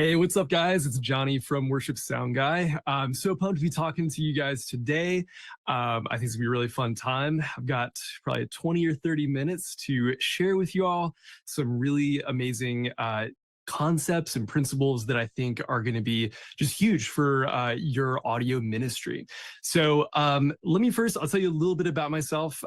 Hey, what's up, guys? It's Johnny from Worship Sound Guy. I'm so pumped to be talking to you guys today. I think it's gonna be a really fun time. I've got probably 20 or 30 minutes to share with you all some really amazing concepts and principles that I think are going to be just huge for your audio ministry. So let me first, I'll tell you a little bit about myself.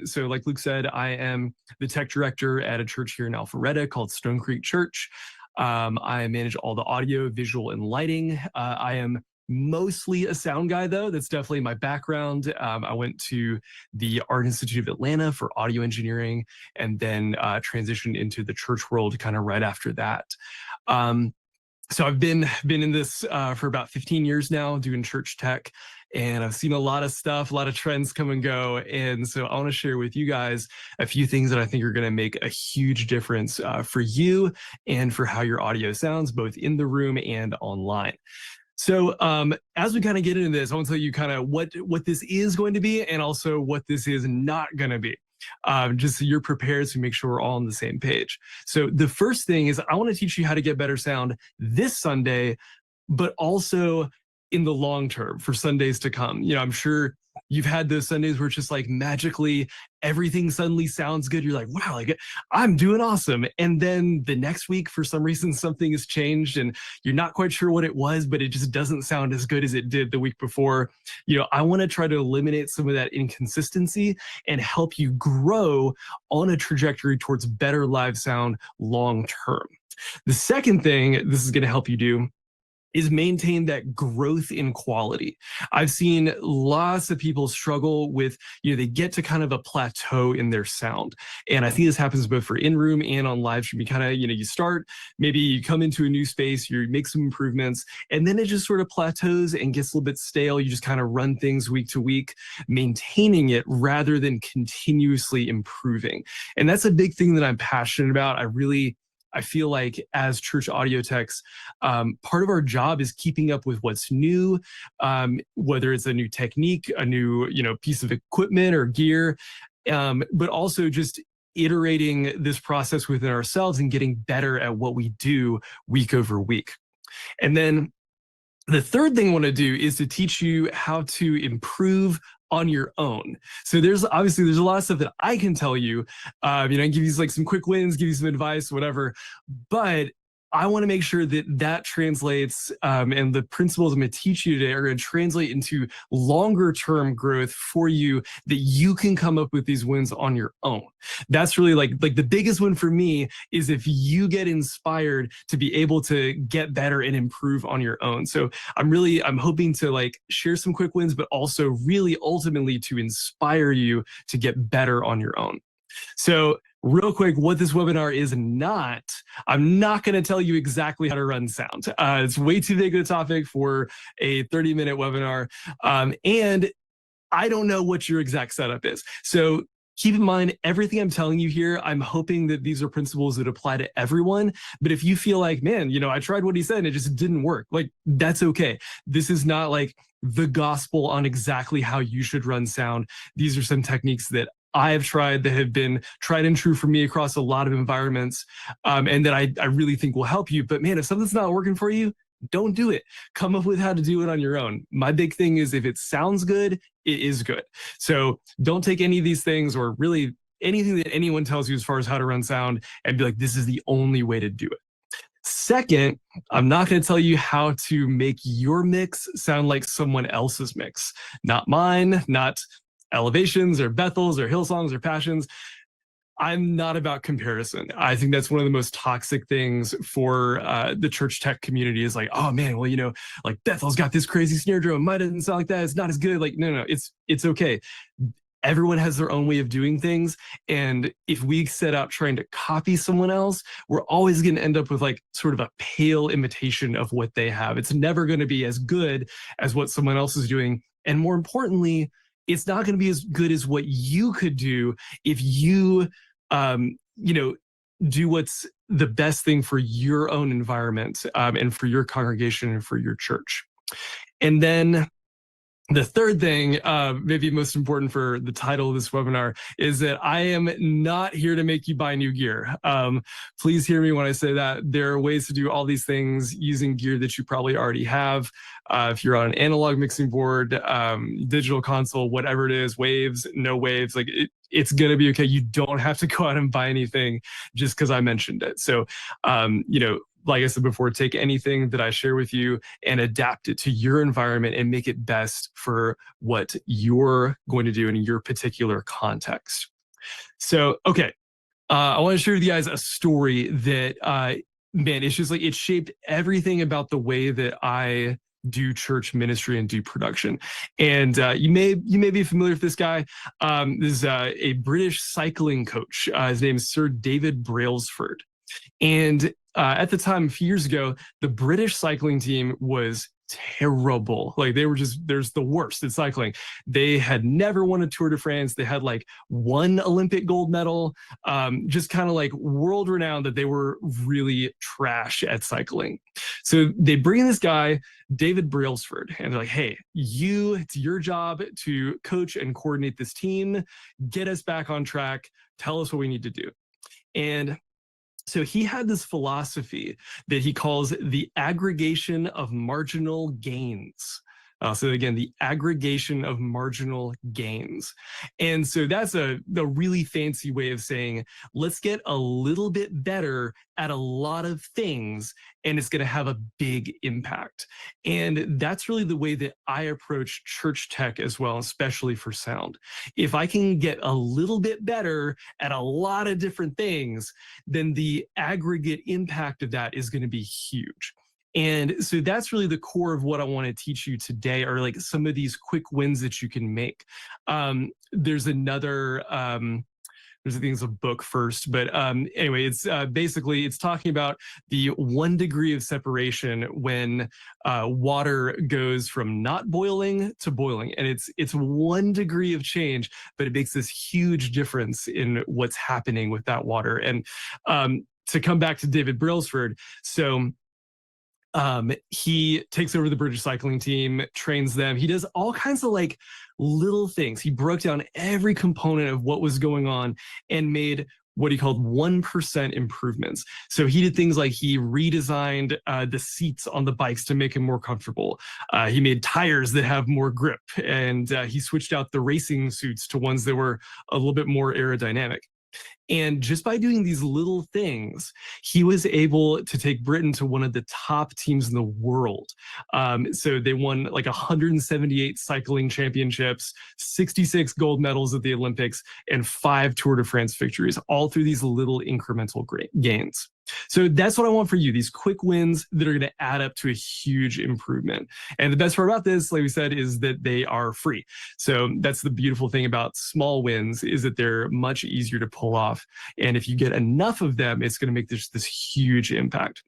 So like Luke said, I am the tech director at a church here in Alpharetta called Stone Creek Church. I manage all the audio, visual, and lighting. I am mostly a sound guy, though. That's definitely my background. I went to the Art Institute of Atlanta for audio engineering and then transitioned into the church world kind of right after that. So I've been in this for about 15 years now, doing church tech, and I've seen a lot of stuff, a lot of trends come and go. And so I want to share with you guys a few things that I think are going to make a huge difference for you and for how your audio sounds, both in the room and online. So as we kind of get into this, I want to tell you kind of what this is going to be and also what this is not going to be. Just so you're prepared to make sure we're all on the same page. So the first thing is I want to teach you how to get better sound this Sunday, but also in the long term for Sundays to come. You know, I'm sure you've had those Sundays where it's just like magically everything suddenly sounds good. You're like, wow, like I'm doing awesome. And then the next week, for some reason, something has changed and you're not quite sure what it was, but it just doesn't sound as good as it did the week before. You know, I want to try to eliminate some of that inconsistency and help you grow on a trajectory towards better live sound long term. The second thing this is going to help you do is maintain that growth in quality. I've seen lots of people struggle with, they get to kind of a plateau in their sound. And I think this happens both for in-room and on live stream. You kind of, you start, maybe you come into a new space, you make some improvements, and then it just sort of plateaus and gets a little bit stale. You just kind of run things week to week, maintaining it rather than continuously improving. And that's a big thing that I'm passionate about. I feel like as church audio techs, part of our job is keeping up with what's new, whether it's a new technique, a new piece of equipment or gear, but also just iterating this process within ourselves and getting better at what we do week over week. And then the third thing I want to do is to teach you how to improve on your own. So there's a lot of stuff that I can tell you, I can give you like some quick wins, give you some advice, whatever, but I want to make sure that translates and the principles I'm going to teach you today are going to translate into longer term growth for you, that you can come up with these wins on your own. That's really like the biggest win for me is if you get inspired to be able to get better and improve on your own. So I'm hoping to share some quick wins, but also really ultimately to inspire you to get better on your own. So real quick, what this webinar is not, I'm not going to tell you exactly how to run sound. It's way too big of a topic for a 30-minute webinar. And I don't know what your exact setup is. So keep in mind, everything I'm telling you here, I'm hoping that these are principles that apply to everyone. But if you feel like, man, I tried what he said and it just didn't work, that's okay. This is not like the gospel on exactly how you should run sound. These are some techniques that I have tried that have been tried and true for me across a lot of environments, and that I really think will help you. But man, if something's not working for you, don't do it. Come up with how to do it on your own. My big thing is if it sounds good, it is good. So don't take any of these things or really anything that anyone tells you as far as how to run sound and be like, this is the only way to do it. Second, I'm not going to tell you how to make your mix sound like someone else's mix. Not mine, not Elevations or Bethels or Hillsongs or Passions. I'm not about comparison. I think that's one of the most toxic things for the church tech community is like, oh man, well, like Bethel's got this crazy snare drum. Mine doesn't sound like that. It's not as good. Like, no, it's okay. Everyone has their own way of doing things. And if we set out trying to copy someone else, we're always going to end up with sort of a pale imitation of what they have. It's never going to be as good as what someone else is doing. And more importantly, it's not going to be as good as what you could do if you, do what's the best thing for your own environment and for your congregation and for your church. And then The third thing, maybe most important for the title of this webinar, is that I am not here to make you buy new gear. Please hear me when I say that. There are ways to do all these things using gear that you probably already have. If you're on an analog mixing board, digital console, whatever it is, waves, no waves, like it's going to be okay. You don't have to go out and buy anything just because I mentioned it. So, like I said before, take anything that I share with you and adapt it to your environment and make it best for what you're going to do in your particular context. So, okay, I want to share with you guys a story that, man, it's just like it shaped everything about the way that I do church ministry and do production. And you may be familiar with this guy. This is a British cycling coach. His name is Sir David Brailsford. And at the time, a few years ago, the British cycling team was terrible. Like there's the worst at cycling. They had never won a Tour de France. They had like one Olympic gold medal, just kind of like world renowned that they were really trash at cycling. So they bring in this guy, David Brailsford, and they're like, hey, it's your job to coach and coordinate this team, get us back on track, tell us what we need to do. And so he had this philosophy that he calls the aggregation of marginal gains. So again, the aggregation of marginal gains. And so that's a really fancy way of saying, let's get a little bit better at a lot of things, and it's going to have a big impact. And that's really the way that I approach church tech as well, especially for sound. If I can get a little bit better at a lot of different things, then the aggregate impact of that is going to be huge. And so that's really the core of what I want to teach you today, are like some of these quick wins that you can make. There's another, I think it's a book first, but anyway, it's basically, it's talking about the 1 degree of separation when water goes from not boiling to boiling. And it's 1 degree of change, but it makes this huge difference in what's happening with that water. And to come back to David Brailsford, so he takes over the British cycling team, trains them. He does all kinds of like little things. He broke down every component of what was going on and made what he called 1% improvements. So he did things like he redesigned the seats on the bikes to make them more comfortable. He made tires that have more grip, and he switched out the racing suits to ones that were a little bit more aerodynamic. And just by doing these little things, he was able to take Britain to one of the top teams in the world. So they won like 178 cycling championships, 66 gold medals at the Olympics, and 5 Tour de France victories, all through these little incremental gains. So that's what I want for you, these quick wins that are going to add up to a huge improvement. And the best part about this, like we said, is that they are free. So that's the beautiful thing about small wins, is that they're much easier to pull off. And if you get enough of them, it's going to make this huge impact.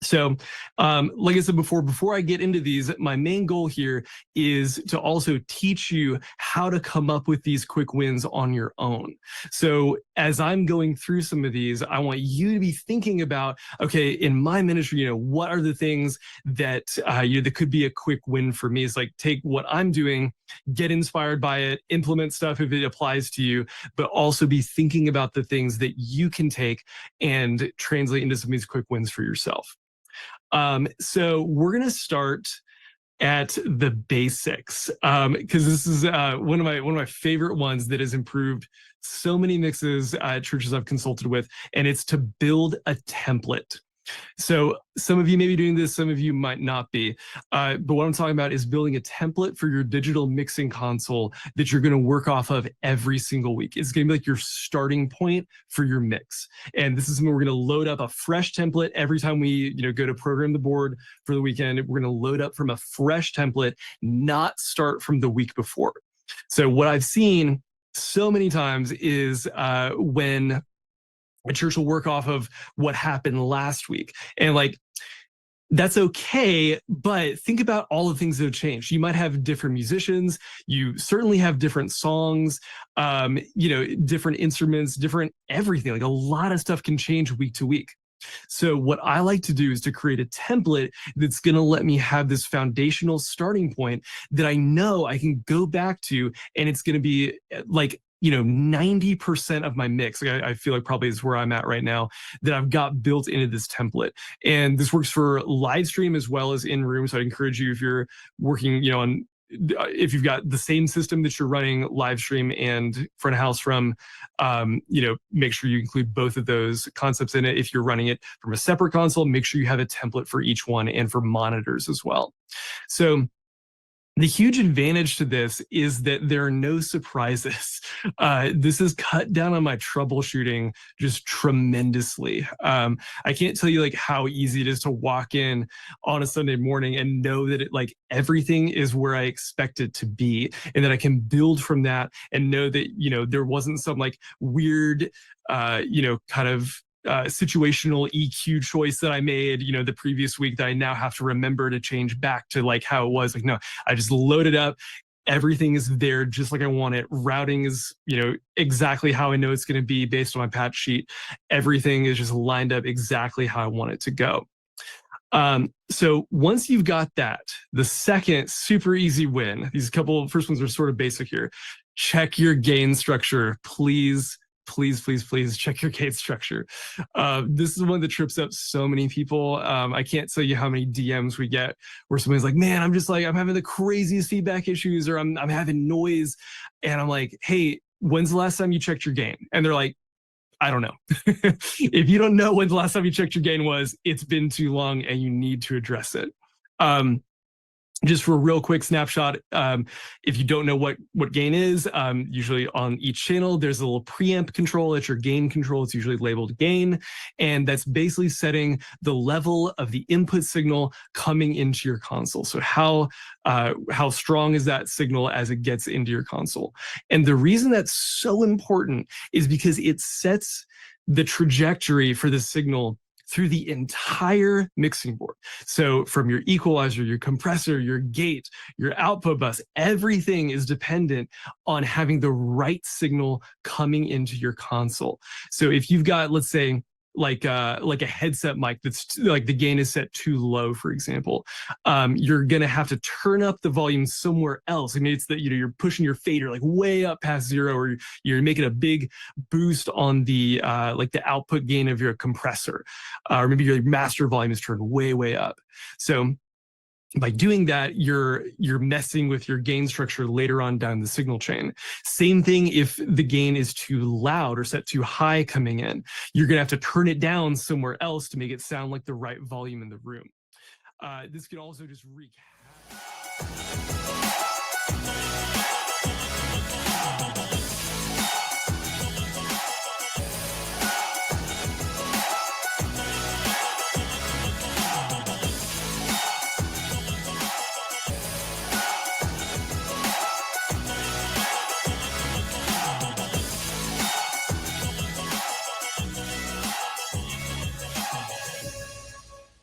So, like I said before I get into these, my main goal here is to also teach you how to come up with these quick wins on your own. So as I'm going through some of these, I want you to be thinking about, okay, in my ministry, what are the things that, that could be a quick win for me? It's like, take what I'm doing, get inspired by it, implement stuff if it applies to you, but also be thinking about the things that you can take and translate into some of these quick wins for yourself. So we're going to start at the basics, because this is one of my favorite ones that has improved so many mixes at churches I've consulted with, and it's to build a template. So some of you may be doing this, some of you might not be. But what I'm talking about is building a template for your digital mixing console that you're going to work off of every single week. It's going to be like your starting point for your mix. And this is when we're going to load up a fresh template every time we go to program the board for the weekend. We're going to load up from a fresh template, not start from the week before. So what I've seen so many times is when a church will work off of what happened last week. And like, that's okay, but think about all the things that have changed. You might have different musicians. You certainly have different songs, different instruments, different everything. Like a lot of stuff can change week to week. So what I like to do is to create a template that's going to let me have this foundational starting point that I know I can go back to, and it's going to be like, 90% of my mix. Like I feel like probably is where I'm at right now, that I've got built into this template. And this works for live stream as well as in room. So I'd encourage you, if you're working, on if you've got the same system that you're running live stream and front of house from, make sure you include both of those concepts in it. If you're running it from a separate console, make sure you have a template for each one and for monitors as well. So the huge advantage to this is that there are no surprises. This has cut down on my troubleshooting just tremendously. I can't tell you like how easy it is to walk in on a Sunday morning and know that everything is where I expect it to be, and that I can build from that and know that, there wasn't some like weird, kind of situational EQ choice that I made, the previous week that I now have to remember to change back to like how it was. Like, no, I just load it up. Everything is there just like I want it. Routing is, exactly how I know it's going to be based on my patch sheet. Everything is just lined up exactly how I want it to go. So once you've got that, the second super easy win, these first ones are sort of basic here. Check your gain structure, please. Please check your gain structure. This is one that trips up so many people. I can't tell you how many DMs we get where somebody's like, man, I'm having the craziest feedback issues, or I'm having noise. And I'm like, hey, when's the last time you checked your gain? And they're like, I don't know. If you don't know when the last time you checked your gain was, it's been too long and you need to address it. Just for a real quick snapshot, if you don't know what gain is, usually on each channel, there's a little preamp control. It's your gain control. It's usually labeled gain. And that's basically setting the level of the input signal coming into your console. So how strong is that signal as it gets into your console? And the reason that's so important is because it sets the trajectory for the signal through the entire mixing board. So from your equalizer, your compressor, your gate, your output bus, everything is dependent on having the right signal coming into your console. So if you've got, let's say, like a headset mic that's like the gain is set too low, for example, you're gonna have to turn up the volume somewhere else. I mean, it's that you're pushing your fader like way up past zero, or you're making a big boost on the the output gain of your compressor, or maybe your master volume is turned way up. So by doing that, you're messing with your gain structure later on down the signal chain. Same thing if the gain is too loud or set too high coming in. You're going to have to turn it down somewhere else to make it sound like the right volume in the room. This can also just wreak havoc.